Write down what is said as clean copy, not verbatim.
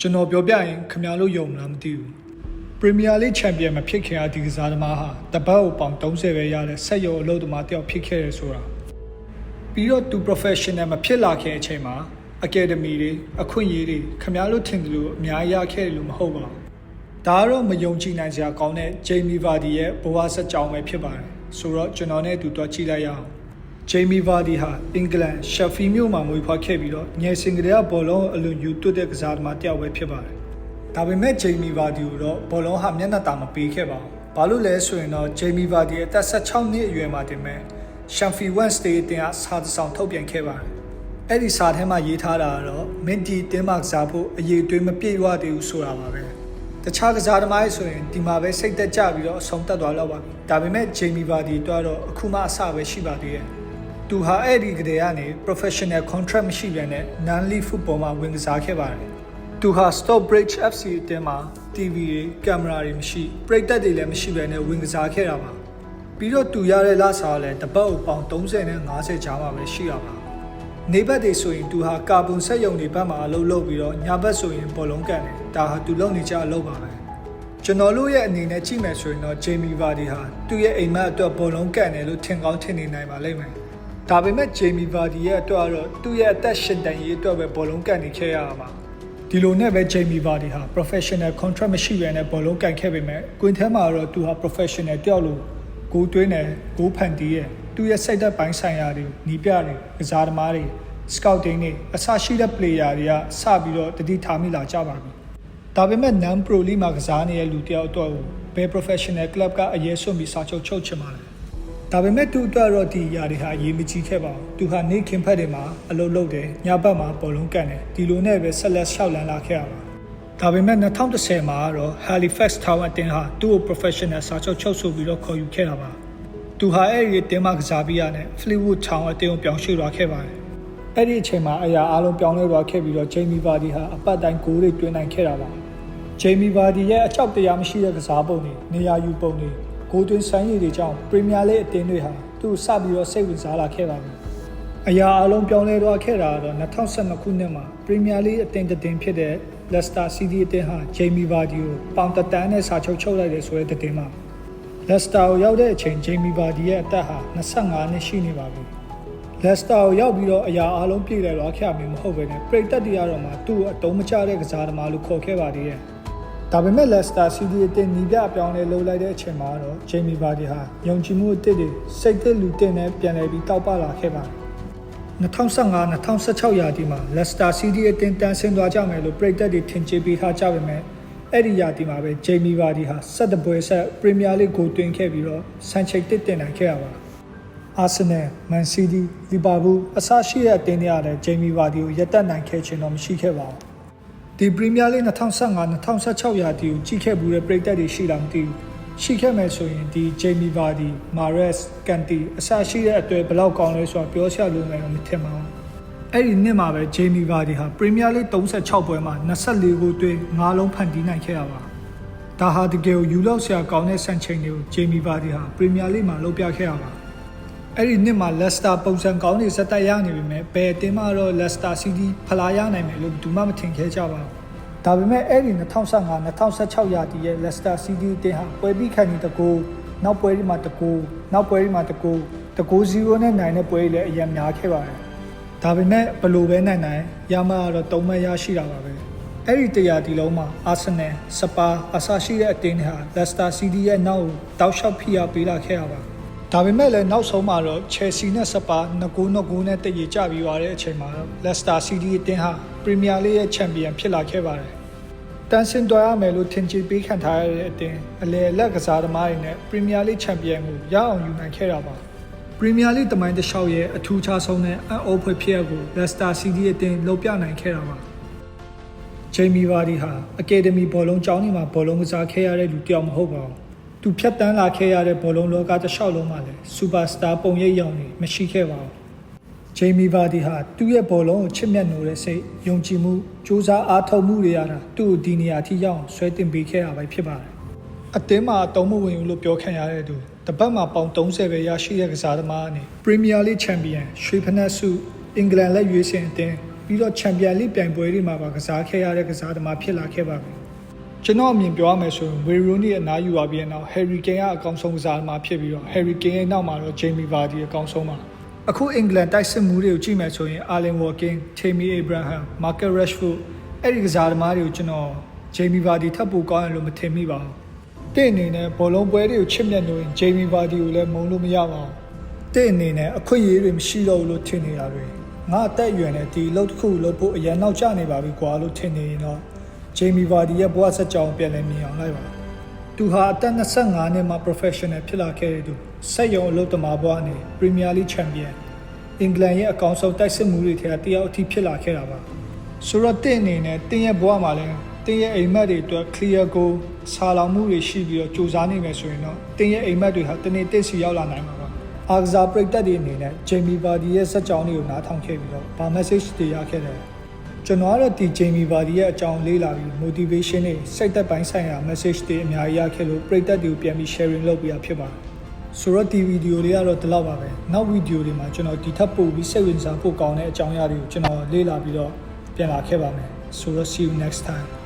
ကျွန်တော်ပြောပြရင်ခင်ဗျားတို့ယုံမလားမသိဘူးပရီးမီးယားလိချန်ပီယံမဖြစ်ခင်အဒီကစားသမားဟာတပတ်ကိုပေါင်30ပဲရတဲ့ဆက်ရုံအလုပ်သမားတယောက်ဖြစ်ခဲ့ရဆိုတာပြီးတော့သူ professional မဖြစ်လာခင်အချိန်မှာ academy တွေအခွင့်အရေးတွေခင်ဗျားတို့ထင်တယ်လို့အများကြီးရခဲ့တယ်လို့မဟုတ်ပါဘူးဒါကတော့မယုံကြည်နိုင်စရာကောင်းတဲ့ဂျေမီဗာဒီရဲ့ဘဝဆက်ကြောင်းပဲဖြစ်ပါတယ်ဆိုတော့ကျွန်တော်နဲ့အတူတွားကြည့်လိုက်ရအောင်ဂျေမီဗာဒီဟာအင်္ဂလန်ရှက်ဖီမြို့မှာမွေးဖွားခဲ့ပြီးတော့ငယ်စဉ်ကတည်းကဘောလုံးအလွန်ယူသွတ်တဲ့ကစားသမားတယောက်ပဲဖြစ်ပါတယ်ဒါပေမဲ့ဂျေမီဗာဒီကိုတော့ဘောလုံးဟာမျက်နှာသာမပေးခဲ့ပါဘူးဘာလို့လဲဆိုရင်တော့ဂျေမီဗာဒီအသက်16နှစ်အရွယ်မှာတင်မဲ့ရှမ်ဖီဝက်စတေးတင်အားစာဆောင်ထုတ်ပြန်ခဲ့ပါတယ်အဲ့ဒီစာထဲမှာရေးထားတာကတော့မင်းဒီတင်းမာကစားဖို့အရေးတွေးမပြည့်ဝသေးဘူးဆိုတာပါပဲတခြားကစားသမားတွေဆိုရင်ဒီမှာပဲစိတ်သက်ကြပြီးတော့အဆုံးသတ်သွားတော့ပါပြီဒါပေမဲ့ဂျေမီဗာဒီတော့အခုမှအစပဲရှိပါသေးတယ်သူဟာအဲ့ဒီကတည်းကနေ professional contract မရှိဘဲနဲ့ non-league football မှာဝင်ကစားခဲ့ပါတယ်သူဟာ Stockbridge FC အသင်းမှာ TV တွေကင်မရာတွေမရှိပရိသတ်တွေလည်းမရှိဘဲနဲ့ဝင်ကစားခဲ့တာပါပြီးတော့သူရတဲ့လစာကလည်းတပတ်ကိုပေါင်30နဲ့50ကြားမှာပဲရှိတာပါနေဘက်တွေဆိုရင်သူဟာကာဗွန်ဆက်ယုံတွေဘက်မှာအလုပ်လုပ်ပြီးတော့ညဘက်ဆိုရင်ဘောလုံးကန်တယ်ဒါဟာသူလုပ်နေကြအလုပ်ပါပဲကျွန်တော်တို့ရဲ့အနေနဲ့ကြည့်မယ်ဆိုရင်တော့ဂျေမီဗာဒီဟာသူ့ရဲ့အိမ်မက်အတွက်ဘောလုံးကန်တယ်လို့ထင်ကောင်းထင်နေနိုင်ပါလိမ့်မယ်ဒါပေမဲ့ဂျေမီဗာဒီရဲ့အတွက်ကတော့သူ့ရဲ့အသက်ရှင်တန်ရေးအတွက်ပဲဘောလုံးကန်နေခဲ့ရတာပါဒီလိုနဲ့ပဲဂျေမီဗာဒီဟာ professional contract မရှိဘဲနဲ့ဘောလုံးကန်ခဲ့ပေမဲ့ကွင်းထဲမှာတော့သူဟာ professional တယောက်လို့ဂိုးသွင်းတယ်ဂိုးဖန်တီးရဲ့သူရဲ့စိတ်သက်ပိုင်းဆိုင်ရာတွေနီးပြတွေကစားသမားတွေ scouting တွေအစရှိတဲ့ player တွေကစပြီးတော့တတိထားမိလာကြပါပြီဒါပေမဲ့ non pro league မှာကစားနေတဲ့လူတယောက်အတွက်ဘယ် professional club ကအရေးစွန့်ပြီးစာချုပ်ချုပ်ချင်ပါလဲဒါပေမဲ့သူအတွက်တော့ဒီຢာတွေဟာအရေးမကြီးခဲ့ပါဘူးသူဟာနေခင်ဖက်တွေမှာအလုပ်လုပ်တယ်ညဘက်မှာဘောလုံးကန်တယ်ဒီလိုနဲ့ပဲဆက်လက်ရှောက်လန်းလာခဲ့ရပါဒါပေမဲ့2010မှာတော့ Halifax Town အတင်းဟာသူ့ကို professional စာချုပ်ချုပ်ဆိုပြီးတော့ခေါ်ယူခဲ့တာပါသူဟာအဲ့ဒီအတင်းမှာကစားပြီးရတဲ့ Fleetwood Town အတင်းကိုပြောင်းရွှေ့သွားခဲ့ပါတယ်အဲ့ဒီအချိန်မှာအရာအလုံးပြောင်းလဲသွားခဲ့ပြီးတော့ဂျေမီဗာဒီဟာအပတ်တိုင်းဂိုးတွေတွင်းနိုင်ခဲ့တာပါဂျေမီဗာဒီရဲ့အချောက်တရားမရှိတဲ့ကစားပုံတွေနေရာယူပုံတွေဂိုးတွင်းဆိုင်ရည်တွေကြောင့်ပရီးမီးယားလိအသင်းတွေဟာသူ့စပြီးတော့စိတ်ဝင်စားလာခဲ့ပါပြီအရာအလုံးပြောင်းလဲသွားခဲ့တာတော့2012ခုနှစ်မှာပရီးမီးယားလိအသင်းတင်ဖြစ်တဲ့ Leicester City အသင်းဟာဂျေမီဗာဒီကိုပေါင်တတန်းနဲ့စာချုပ်ချုပ်လိုက်တယ်ဆိုတဲ့သတင်းမှာ Leicester ကိုရောက်တဲ့အချိန်ဂျေမီဗာဒီရဲ့အသက်ဟာ25နှစ်ရှိနေပါပြီLeicester ကိုရောက်ပြီးတော့အရာအလုံးပြည့်လဲသွားခဲ့မှာမဟုတ်ဘဲနဲ့ပရိသတ်တွေကတော့မှသူ့ကိုအတုံးမချတဲ့ကစားသမားလို့ခေါ်ခဲ့ပါသေးတယ်ဒါပေမဲ့ Leicester City အသင်းနီးပြအပြောင်းလဲလုပ်လိုက်တဲ့အချိန်မှာတော့ Jamie Vardy ဟာယုံကြည်မှုအသစ်တွေစိတ်သက်လူတင်နဲ့ပြန်လည်ပြီးတောက်ပလာခဲ့ပါတယ်2015-2016 ရာသီမှာ Leicester City အသင်းတန်းဆင်းသွားကြမယ်လို့ပရိသတ်တွေထင်ကြေးပေးထားကြပေမဲ့အဲ့ဒီရာသီမှာပဲ Jamie Vardy ဟာ17ပွဲဆက် Premier League ကိုတွင်ခဲ့ပြီးတော့စံချိန်တစ်တင်နိုင်ခဲ့ရပါArsenal, Man City, Liverpool အစရှိတဲ့အသင်းတွေကလည်း Jamie Vardy ကိုရပ်တန့်နိုင်ခဲ့ခြင်းတော့မရှိခဲ့ပါဘူးဒီ Premier League 2015-2016 ရာသီကိုကြည့်ခဲ့ဘူးတဲ့ပရိသတ်တွေရှိလားမသိဘူးရှိခဲ့မယ်ဆိုရင်ဒီ Jamie Vardy, Mahrez, Kanté အစရှိတဲ့အတွေ့ဘယ်လောက်ကောင်းလဲဆိုတာပြောစရာလိုမယ်တော့မထင်ပါဘူးအဲ့ဒီနှစ်မှာပဲ Jamie Vardy ဟာ Premier League 36ပွဲမှာ24ဂိုးသွင်း5လုံးဖန်တီးနိုင်ခဲ့ရပါဒါဟာတကယ်ကိုယူလောက်စရာကောင်းတဲ့စံချိန်တွေကို Jamie Vardy ဟာ Premier League မှာလုပ်ပြခဲ့ရပါအဲ့ဒီနှစ်မှာ Leicester ပုံစံကောင်းတွေစက်တက်ရနေပြီမဲ့ဘယ်အသင်းမှတော့ Leicester City ဖလားရနိုင်မယ်လို့ဘူးမှမထင်ခဲ့ကြပါဘူးဒါပေမဲ့အဲ့ဒီ2015-2016 ရာသီရဲ့ Leicester City အသင်းဟာပွဲပြီးခါနီတကူနောက်ပွဲဒီမှာတကူနောက်ပွဲဒီမှာတကူ0နဲ့နိုင်တဲ့ပွဲတွေလည်းအရင်များခဲ့ပါတယ်ဒါပေမဲ့ဘလို့ပဲနိုင်ရမှတော့3မှတ်ရရှိတာပါပဲအဲ့ဒီတရားဒီလုံးမှာ Arsenal, Spurs အစရှိတဲ့အသင်းတွေဟာ Leicester City ရဲ့နောက်တောက်လျှောက်ဖိအားပေးလာခဲ့ရပါဒါပေမဲ့လည်းနောက်ဆုံးမှာတော့ Chelsea နဲ့ Spurs 2-2နဲ့တည်ရကြပြီးသွားတဲ့အချိန်မှာတော့ Leicester City အသင်းဟာ Premier League ရဲ့ Champion ဖြစ်လာခဲ့ပါတယ်။တန်းဆင်းသွားရမယ်လို့ထင်ကြေးပေးခံထားရတဲ့အသင်းအလယ်အလတ်ကစားသမားတွေနဲ့ Premier League Champion ကိုရအောင်ယူနိုင်ခဲ့တာပါ။ Premier League တမိုင်းတစ်လျှောက်ရဲ့အထူးခြားဆုံးနဲ့အံ့ဩဖွယ်ဖြစ်ရပ်ကို Leicester City အသင်းလုပ်ပြနိုင်ခဲ့တာပါ။ Jamie Vardy ဟာ Academy ဘောလုံးကျောင်းတွေမှာဘောလုံးကစားခဲ့ရတဲ့လူတစ်ယောက်မဟုတ်ပါဘူး။သူဖြတ်တန်းလာခဲ့ရတဲ့ဘောလုံးလောကတစ်လျှောက်လုံးမှာလည်း Superstar ပုံရိပ်ရောင်တွေမရှိခဲ့ပါဘူး။ Jamie Vardy ဟာသူ့ရဲ့ဘောလုံးကိုချစ်မြတ်နိုးတဲ့စိတ်ယုံကြည်မှုစူးစမ်းအားထုတ်မှုတွေရတာသူ့ကိုဒီနေရာထိရောက်ဆွဲတင်ပေးခဲ့တာပဲဖြစ်ပါတယ်။အသင်းမှာအတုံးမဝင်ဘူးလို့ပြောခံရတဲ့သူတပတ်မှာပေါင်30ပဲရရှိတဲ့ကစားသမားအနေ Premier League Champion ရွှေဖနက်ဆုအင်္ဂလန်လက်ရွေးစင်အသင်း ပြီးတော့ချန်ပီယံလိပြိုင်ပွဲတွေမှာပါကစားခဲ့ရတဲ့ကစားသမားဖြစ်လာခဲ့ပါပြီကျွန်တော်အမြင်ပြောရမယ်ဆိုရင်ဝေရိုနီအနားယူပါပြီးနောက်ဟယ်ရီကိန်းကအကောင်းဆုံးကစားသမားဖြစ်ပြီးတော့ဟယ်ရီကိန်းရဲ့နောက်မှာတော့ဂျေမီဗာဒီအကောင်းဆုံးပါအခုအင်္ဂလန်တိုက်စစ်မှုတွေကိုကြည့်မယ်ဆိုရင်အာလင်ဝါကင်းထေမီအေဗရာဟမ်မာကက်ရက်ရှ်ဖို့အဲ့ဒီကစားသမားတွေကိုကျွန်တော်ဂျေမီဗာဒီထပ်ပိုကောင်းတယ်လို့မထင်မိပါဘူးတဲ့အနေနဲ့ဘောလုံးပွဲတွေကိုချစ်မြတ်လို့ဂျေမီဗာဒီကိုလည်းမုန်းလို့မရပါဘူးတဲ့အနေနဲ့အခွင့်အရေးတွေမရှိတော့ဘူးလို့ထင်နေတာတွေငါအသက်အရွယ်နဲ့ဒီအလုပ်တစ်ခုလုပ်ဖို့အရန်နောက်ကျနေပါပြီကွာလို့ထင်နေရင်တော့ဂျေမီဗာဒီရဲ့ဘဝဆက်ကြောင်းပြန်လည်မြင်အောင်လိုက်ပါသူဟာအသက်25နှစ်မှာ professional ဖြစ်လာခဲ့တဲ့သူစက်ရုံအလုပ်သမားဘဝနဲ့ Premier League Champion အင်္ဂလန်ရဲ့အကောင်ဆုံးတိုက်စစ်မှုတွေထဲကတယောက်အထိဖြစ်လာခဲ့တာပါဆိုတော့တဲ့အနေနဲ့တင်းရဲ့ဘဝမှာလည်းတင်းရဲ့အိမ်မက်တွေအတွက် clear goal ဆာလောင်မှုတွေရှိပြီးတော့ကြိုးစားနေမယ်ဆိုရင်တော့တင်းရဲ့အိမ်မက်တွေဟာတနေ့တစ်စီရောက်လာနိုင်မှာပါအားကစားပရိသတ်တွေအနေနဲ့ဂျေမီဗာဒီရဲ့စက်ကြောင်းတွေကိုနားထောင်ခဲ့ပြီးတော့ဗာ message တွေရခဲ့တယ်ကျွန်တော်ကတော့ဒီဂျေမီဗာဒီရဲ့အကြောင်းလေးလာပြီး motivation တွေစိတ်သက်ပိုင်းဆိုင်ရာ message တွေအများကြီးရခဲ့လို့ပရိသတ်တွေကိုပြန်ပြီး sharing လုပ်ပေးရဖြစ်ပါတယ်ဆိုတော့ဒီဗီဒီယိုလေးကတော့ဒီလောက်ပါပဲနောက်ဗီဒီယိုတွေမှာကျွန်တော်ဒီထပ်ပို့ပြီးစိတ်ဝင်စားဖို့ကောင်းတဲ့အကြောင်းအရာတွေကိုကျွန်တော်လေ့လာပြီးတော့ပြန်လာခဲ့ပါမယ်ဆိုတော့ see you next time